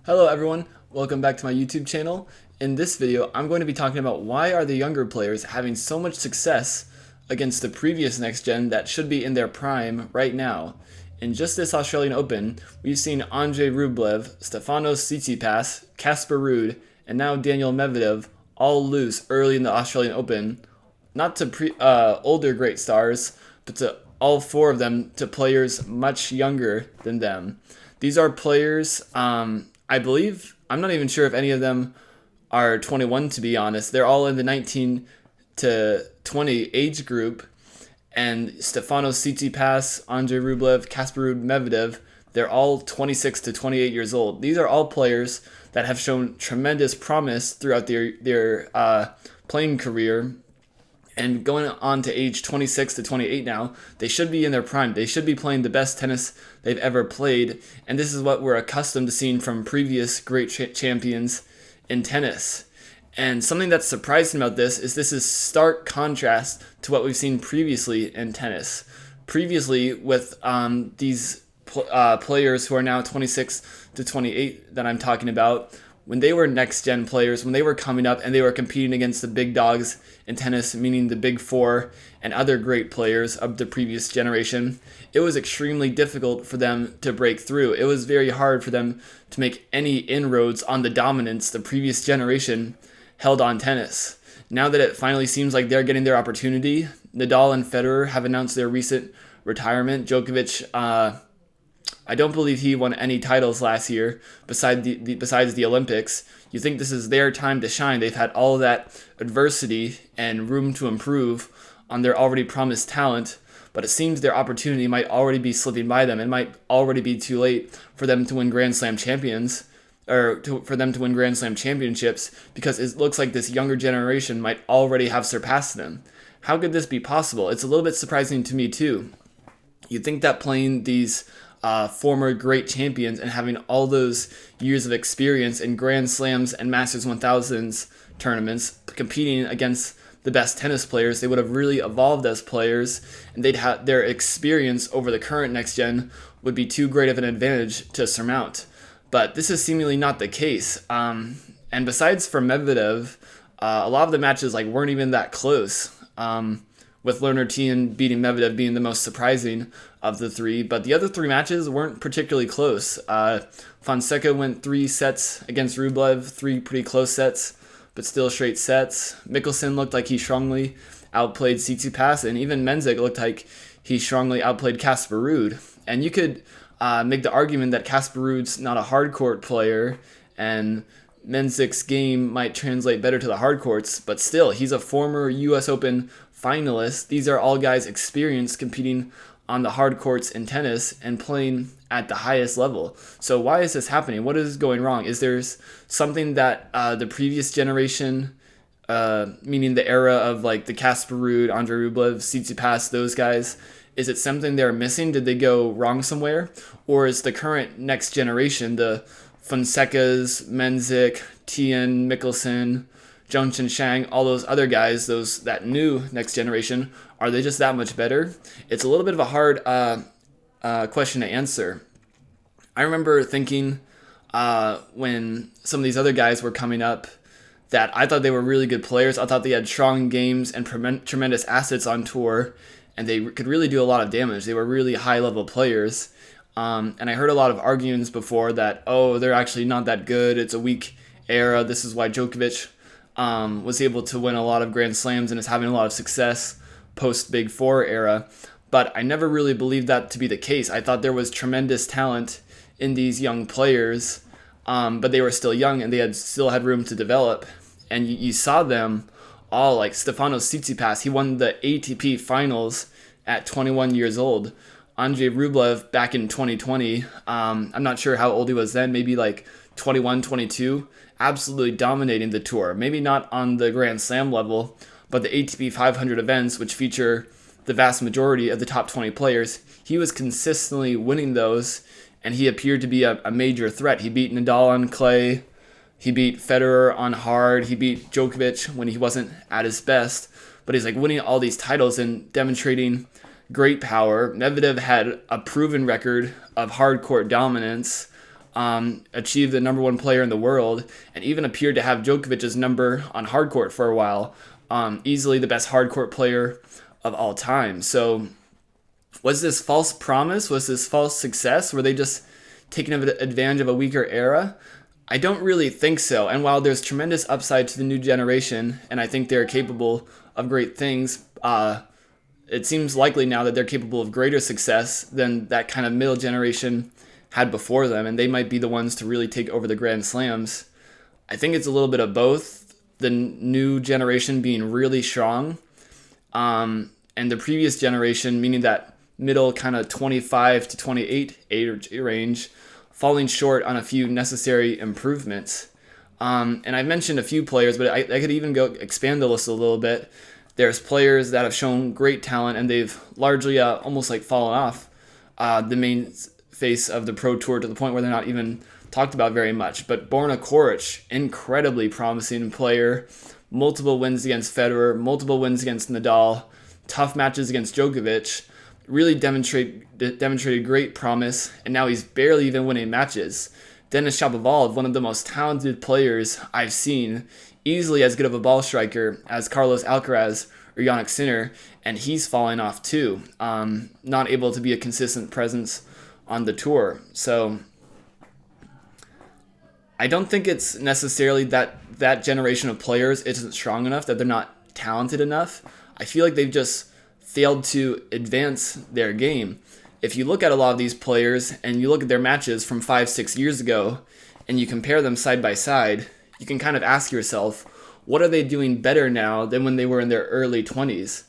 Hello everyone, welcome back to my YouTube channel. In this video, I'm going to be talking about why are the younger players having so much success against the previous next gen that should be in their prime right now. In just this Australian Open, we've seen Andrei Rublev, Stefanos Tsitsipas, Casper Ruud, and now Daniel Medvedev all lose early in the Australian Open, not to older great stars, but to all four of them to players much younger than them. These are players, I believe, I'm not even sure if any of them are 21 to be honest. They're all in the 19 to 20 age group. And Stefanos Tsitsipas, Andrei Rublev, Casper Ruud, Medvedev, they're all 26 to 28 years old. These are all players that have shown tremendous promise throughout their playing career. And going on to age 26 to 28 now, they should be in their prime. They should be playing the best tennis they've ever played. And this is what we're accustomed to seeing from previous great champions in tennis. And something that's surprising about this is stark contrast to what we've seen previously in tennis. Previously, with these players who are now 26 to 28 that I'm talking about, when they were next-gen players, when they were coming up and they were competing against the big dogs in tennis, meaning the big four and other great players of the previous generation, it was extremely difficult for them to break through. It was very hard for them to make any inroads on the dominance the previous generation held on tennis. Now that it finally seems like they're getting their opportunity, Nadal and Federer have announced their recent retirement. Djokovic, I don't believe he won any titles last year besides the Olympics. You think this is their time to shine. They've had all of that adversity and room to improve on their already promised talent, but it seems their opportunity might already be slipping by them. It might already be too late for them to win Grand Slam championships, because it looks like this younger generation might already have surpassed them. How could this be possible? It's a little bit surprising to me too. You'd think that playing these former great champions and having all those years of experience in Grand Slams and Masters 1000s tournaments, competing against the best tennis players, they would have really evolved as players, and they'd have their experience over the current next gen would be too great of an advantage to surmount. But this is seemingly not the case. And besides for Medvedev, a lot of the matches weren't even that close. With Lerner Tien beating Medvedev being the most surprising of the three. But the other three matches weren't particularly close. Fonseca went 3 sets against Rublev, 3 pretty close sets, but still straight sets. Mickelson looked like he strongly outplayed Tsitsipas, and even Mensik looked like he strongly outplayed Casper Ruud. And you could make the argument that Casper Ruud's not a hard court player, and Mensik's game might translate better to the hard courts, but still, he's a former US Open finalist. These are all guys experienced competing on the hard courts in tennis and playing at the highest level. So why is this happening? What is going wrong? Is there something that the previous generation, meaning the era of the Casper Ruud, Andrei Rublev, Tsitsipas, those guys, is it something they're missing? Did they go wrong somewhere? Or is the current next generation, the Fonsecas, Mensik, Tien, Mickelson, Zhongchen Shang, all those other guys, that new next generation, are they just that much better? It's a little bit of a hard question to answer. I remember thinking when some of these other guys were coming up that I thought they were really good players. I thought they had strong games and tremendous assets on tour, and they could really do a lot of damage. They were really high-level players. And I heard a lot of arguments before that, they're actually not that good. It's a weak era. This is why Djokovic was able to win a lot of Grand Slams and is having a lot of success post-Big Four era. But I never really believed that to be the case. I thought there was tremendous talent in these young players, but they were still young and they still had room to develop. And you saw them all, like Stefanos Tsitsipas. He won the ATP finals at 21 years old. Andrei Rublev back in 2020, I'm not sure how old he was then, maybe 21, 22, absolutely dominating the tour. Maybe not on the Grand Slam level, but the ATP 500 events, which feature the vast majority of the top 20 players, he was consistently winning those, and he appeared to be a major threat. He beat Nadal on clay, he beat Federer on hard, he beat Djokovic when he wasn't at his best, but he's winning all these titles and demonstrating great power. Medvedev had a proven record of hard court dominance. achieved the number one player in the world, and even appeared to have Djokovic's number on hardcourt for a while. Easily the best hardcourt player of all time. So was this false promise? Was this false success? Were they just taking advantage of a weaker era? I don't really think so. And while there's tremendous upside to the new generation, and I think they're capable of great things, it seems likely now that they're capable of greater success than that kind of middle generation had before them, and they might be the ones to really take over the Grand Slams. I think it's a little bit of both. The new generation being really strong, and the previous generation, meaning that middle kind of 25 to 28 age range, falling short on a few necessary improvements. And I've mentioned a few players, but I could even go expand the list a little bit. There's players that have shown great talent, and they've largely almost like fallen off the main face of the Pro Tour to the point where they're not even talked about very much. But Borna Coric, incredibly promising player, multiple wins against Federer, multiple wins against Nadal, tough matches against Djokovic, really demonstrated great promise, and now he's barely even winning matches. Denis Shapovalov, one of the most talented players I've seen, easily as good of a ball striker as Carlos Alcaraz or Jannik Sinner, and he's falling off too, not able to be a consistent presence on the tour. So I don't think it's necessarily that generation of players isn't strong enough, that they're not talented enough. I feel like they've just failed to advance their game. If you look at a lot of these players and you look at their matches from 5-6 years ago and you compare them side by side, you can kind of ask yourself, what are they doing better now than when they were in their early 20s?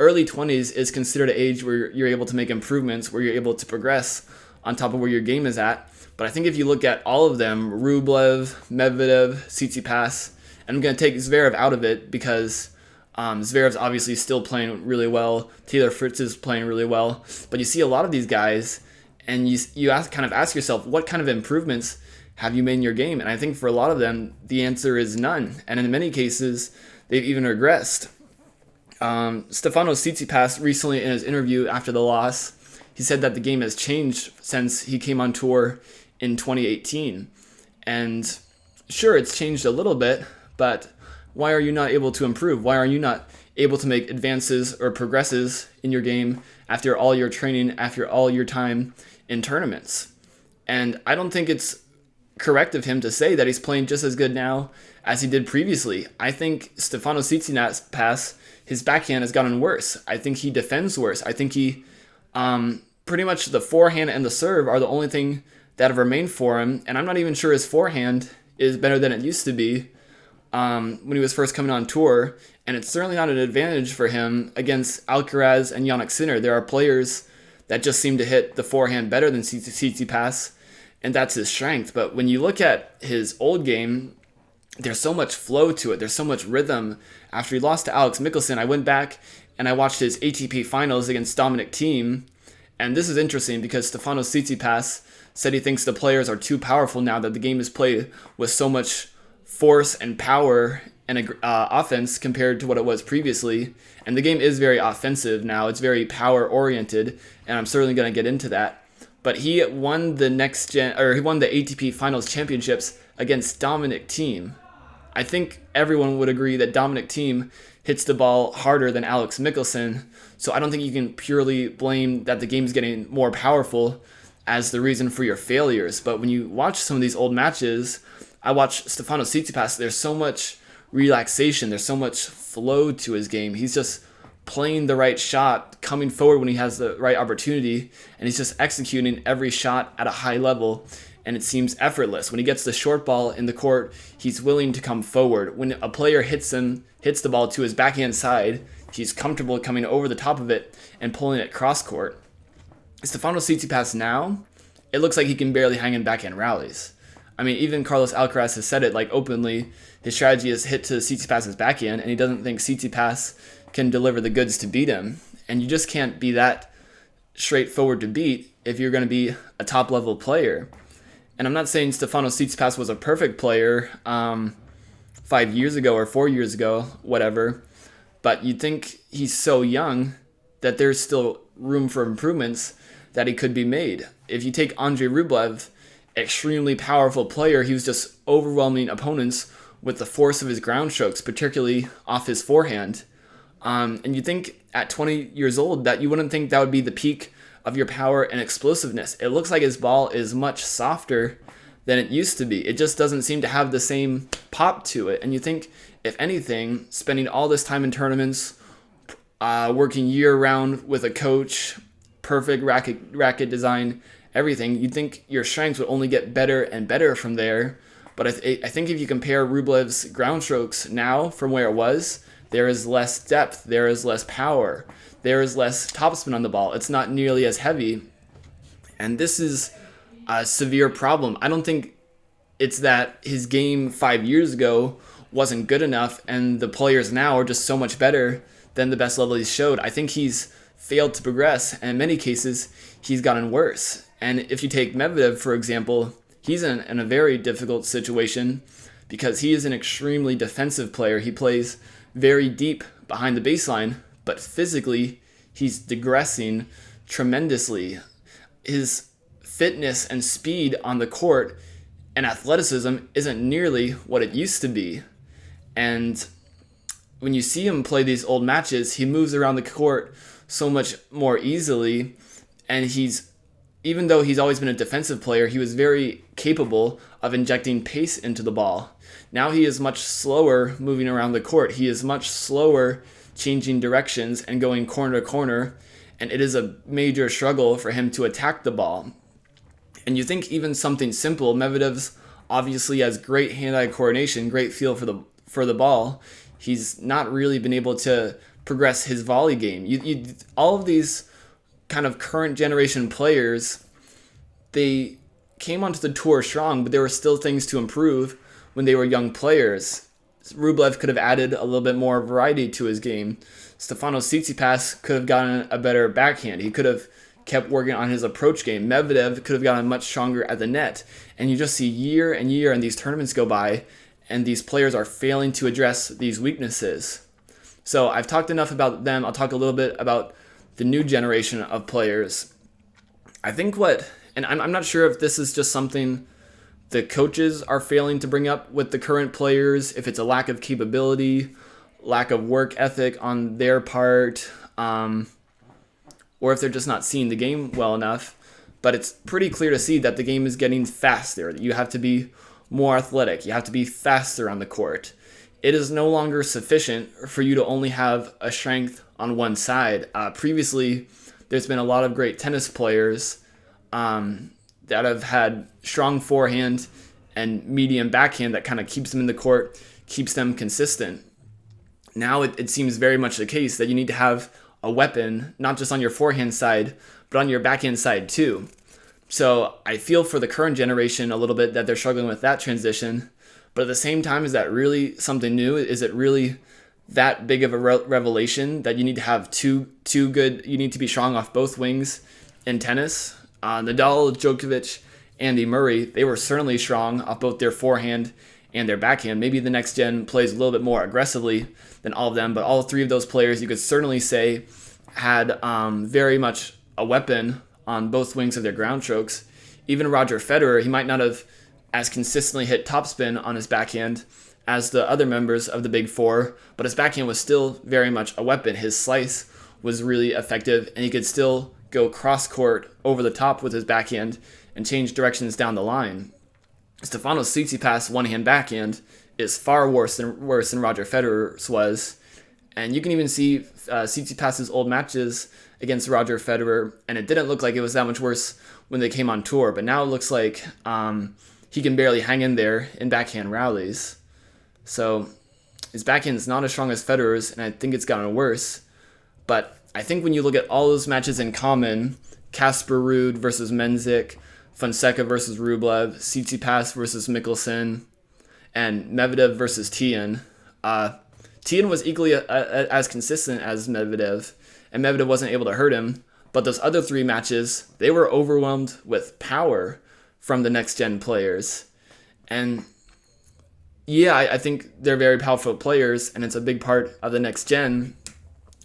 Early 20s is considered an age where you're able to make improvements, where you're able to progress on top of where your game is at. But I think if you look at all of them, Rublev, Medvedev, Tsitsipas, and I'm going to take Zverev out of it because Zverev's obviously still playing really well. Taylor Fritz is playing really well. But you see a lot of these guys, and you kind of ask yourself, what kind of improvements have you made in your game? And I think for a lot of them, the answer is none. And in many cases, they've even regressed. Stefanos Tsitsipas recently in his interview after the loss, he said that the game has changed since he came on tour in 2018. And sure, it's changed a little bit, but why are you not able to improve? Why are you not able to make advances or progresses in your game after all your training, after all your time in tournaments? And I don't think it's correct of him to say that he's playing just as good now as he did previously. I think Stefanos Tsitsipas, his backhand has gotten worse. I think he defends worse. I think he pretty much the forehand and the serve are the only thing that have remained for him. And I'm not even sure his forehand is better than it used to be when he was first coming on tour. And it's certainly not an advantage for him against Alcaraz and Jannik Sinner. There are players that just seem to hit the forehand better than Tsitsipas, and that's his strength. But when you look at his old game, there's so much flow to it. There's so much rhythm. After he lost to Alex Michelsen, I went back and I watched his ATP finals against Dominic Thiem. And this is interesting because Stefanos Tsitsipas said he thinks the players are too powerful now, that the game is played with so much force and power and offense compared to what it was previously. And the game is very offensive now. It's very power oriented, and I'm certainly going to get into that. But he won the ATP Finals championships against Dominic Thiem. I think everyone would agree that Dominic Thiem hits the ball harder than Alex Michelsen, so I don't think you can purely blame that the game's getting more powerful as the reason for your failures. But when you watch some of these old matches, I watch Stefanos Tsitsipas, there's so much relaxation, there's so much flow to his game. He's just playing the right shot, coming forward when he has the right opportunity, and he's just executing every shot at a high level, and it seems effortless. When he gets the short ball in the court, he's willing to come forward. When a player hits the ball to his backhand side, he's comfortable coming over the top of it and pulling it cross court. Stefanos Tsitsipas now, it looks like he can barely hang in backhand rallies. I mean, even Carlos Alcaraz has said it like openly. His strategy is hit to Tsitsipas's backhand, and he doesn't think Tsitsipas can deliver the goods to beat him. And you just can't be that straightforward to beat if you're going to be a top-level player. And I'm not saying Stefanos Tsitsipas was a perfect player 5 years ago or 4 years ago, whatever, but you'd think he's so young that there's still room for improvements that he could be made. If you take Andrei Rublev extremely powerful player. He was just overwhelming opponents with the force of his ground strokes, particularly off his forehand. And you think at 20 years old that you wouldn't think that would be the peak of your power and explosiveness. It looks like his ball is much softer than it used to be. It just doesn't seem to have the same pop to it. And you think, if anything, spending all this time in tournaments, working year-round with a coach, perfect racket design, everything, you'd think your strengths would only get better and better from there. But I think if you compare Rublev's ground strokes now from where it was, there is less depth, there is less power, there is less topspin on the ball. It's not nearly as heavy. And this is a severe problem. I don't think it's that his game 5 years ago wasn't good enough and the players now are just so much better than the best level he showed. I think he's failed to progress, and in many cases, he's gotten worse. And if you take Medvedev, for example, he's in a very difficult situation because he is an extremely defensive player. He plays very deep behind the baseline, but physically, he's digressing tremendously. His fitness and speed on the court and athleticism isn't nearly what it used to be. And when you see him play these old matches, he moves around the court so much more easily, and even though he's always been a defensive player, he was very capable of injecting pace into the ball. Now he is much slower moving around the court. He is much slower changing directions and going corner to corner, and it is a major struggle for him to attack the ball. And you think even something simple, Medvedev's obviously has great hand-eye coordination, great feel for the ball. He's not really been able to progress his volley game. All of these kind of current generation players, they came onto the tour strong, but there were still things to improve when they were young players. Rublev could have added a little bit more variety to his game. Stefanos Tsitsipas could have gotten a better backhand. He could have kept working on his approach game. Medvedev could have gotten much stronger at the net. And you just see year and year and these tournaments go by, and these players are failing to address these weaknesses. So I've talked enough about them. I'll talk a little bit about the new generation of players. I think and I'm not sure if this is just something the coaches are failing to bring up with the current players, if it's a lack of capability, lack of work ethic on their part, or if they're just not seeing the game well enough. But it's pretty clear to see that the game is getting faster. You have to be more athletic. You have to be faster on the court. It is no longer sufficient for you to only have a strength on one side. Previously, there's been a lot of great tennis players that have had strong forehand and medium backhand that kind of keeps them in the court, keeps them consistent. Now it seems very much the case that you need to have a weapon, not just on your forehand side, but on your backhand side too. So I feel for the current generation a little bit that they're struggling with that transition. But at the same time, is that really something new? Is it really that big of a revelation that you need to have two good, you need to be strong off both wings in tennis? Nadal, Djokovic, Andy Murray, they were certainly strong off both their forehand and their backhand. Maybe the next gen plays a little bit more aggressively than all of them, but all three of those players you could certainly say had very much a weapon on both wings of their ground strokes. Even Roger Federer, he might not have as consistently hit topspin on his backhand as the other members of the Big Four, but his backhand was still very much a weapon. His slice was really effective, and he could still go cross-court over the top with his backhand and change directions down the line. Stefanos Tsitsipas' one-hand backhand is far worse than Roger Federer's was, and you can even see Tsitsipas' old matches against Roger Federer, and it didn't look like it was that much worse when they came on tour, but now it looks like he can barely hang in there in backhand rallies. So his backhand is not as strong as Federer's, and I think it's gotten worse. But I think when you look at all those matches in common, Casper Ruud versus Menzik, Fonseca versus Rublev, Tsitsipas versus Mickelson, and Medvedev versus Tian, Tian was equally as consistent as Medvedev, and Medvedev wasn't able to hurt him. But those other three matches, they were overwhelmed with power from the next-gen players. And yeah, I think they're very powerful players, and it's a big part of the next gen.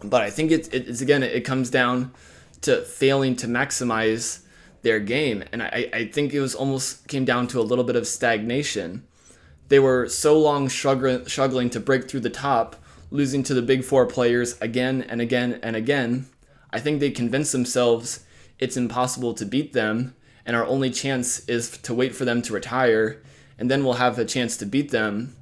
But I think it's again, it comes down to failing to maximize their game. And I think it was almost came down to a little bit of stagnation. They were so long struggling to break through the top, losing to the big four players again and again and again. I think they convinced themselves it's impossible to beat them, and our only chance is to wait for them to retire, and then we'll have a chance to beat them.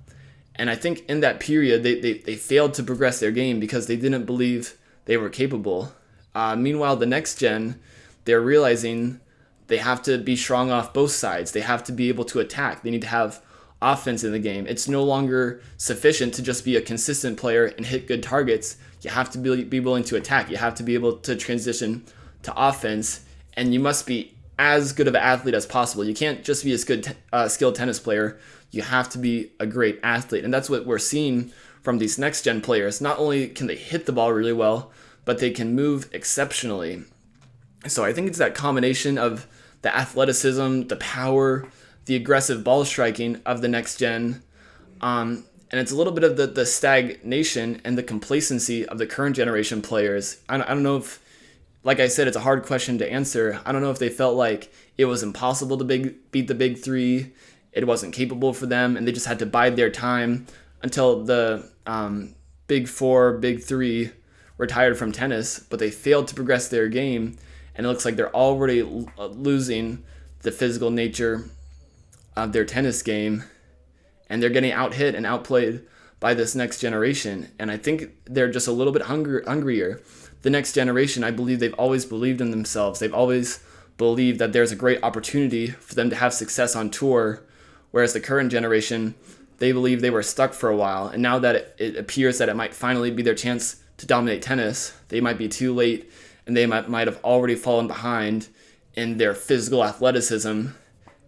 And I think in that period, they failed to progress their game because they didn't believe they were capable. Meanwhile, the next gen, they're realizing they have to be strong off both sides. They have to be able to attack. They need to have offense in the game. It's no longer sufficient to just be a consistent player and hit good targets. You have to be willing to attack. You have to be able to transition to offense, and you must be as good of an athlete as possible. You can't just be a good skilled tennis player. You have to be a great athlete, and that's what we're seeing from these next gen players. Not only can they hit the ball really well, but they can move exceptionally. So I think it's that combination of the athleticism, the power, the aggressive ball striking of the next gen, and it's a little bit of the stagnation and the complacency of the current generation players. I don't know if, like I said, it's a hard question to answer. I don't know if they felt like it was impossible to beat the big three, it wasn't capable for them, and they just had to bide their time until the big four, big three retired from tennis, but they failed to progress their game, and it looks like they're already losing the physical nature of their tennis game, and they're getting out-hit and outplayed by this next generation. And I think they're just a little bit hungrier. The next generation, I believe they've always believed in themselves. They've always believed that there's a great opportunity for them to have success on tour, whereas the current generation, they believe they were stuck for a while, and now that it appears that it might finally be their chance to dominate tennis, they might be too late, and they might have already fallen behind in their physical athleticism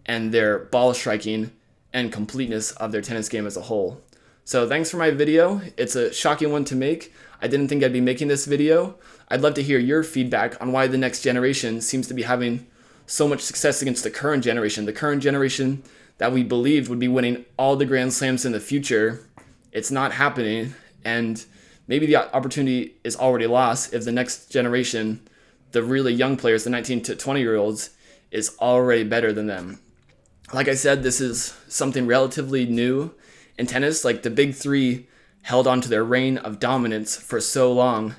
and their ball striking and completeness of their tennis game as a whole. So thanks for my video. It's a shocking one to make. I didn't think I'd be making this video. I'd love to hear your feedback on why the next generation seems to be having so much success against the current generation that we believed would be winning all the Grand Slams in the future. It's not happening, and maybe the opportunity is already lost if the next generation, the really young players, the 19 to 20-year-olds, is already better than them. Like I said, this is something relatively new in tennis. Like, the big three held on to their reign of dominance for so long,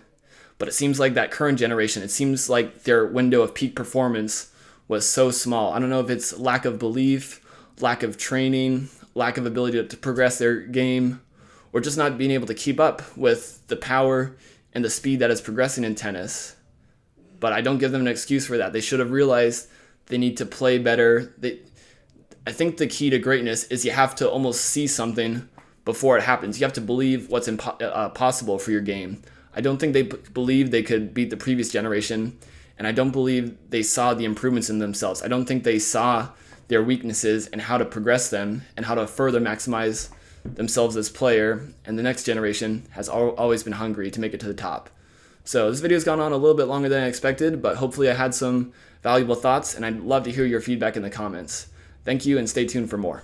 but it seems like that current generation, it seems like their window of peak performance was so small. I don't know if it's lack of belief, lack of training, lack of ability to progress their game, or just not being able to keep up with the power and the speed that is progressing in tennis. But I don't give them an excuse for that. They should have realized they need to play better. I think the key to greatness is you have to almost see something before it happens. You have to believe what's possible for your game. I don't think they believed they could beat the previous generation, and I don't believe they saw the improvements in themselves. I don't think they saw their weaknesses and how to progress them and how to further maximize themselves as player, and the next generation has always been hungry to make it to the top. So this video's gone on a little bit longer than I expected, but hopefully I had some valuable thoughts, and I'd love to hear your feedback in the comments. Thank you, and stay tuned for more.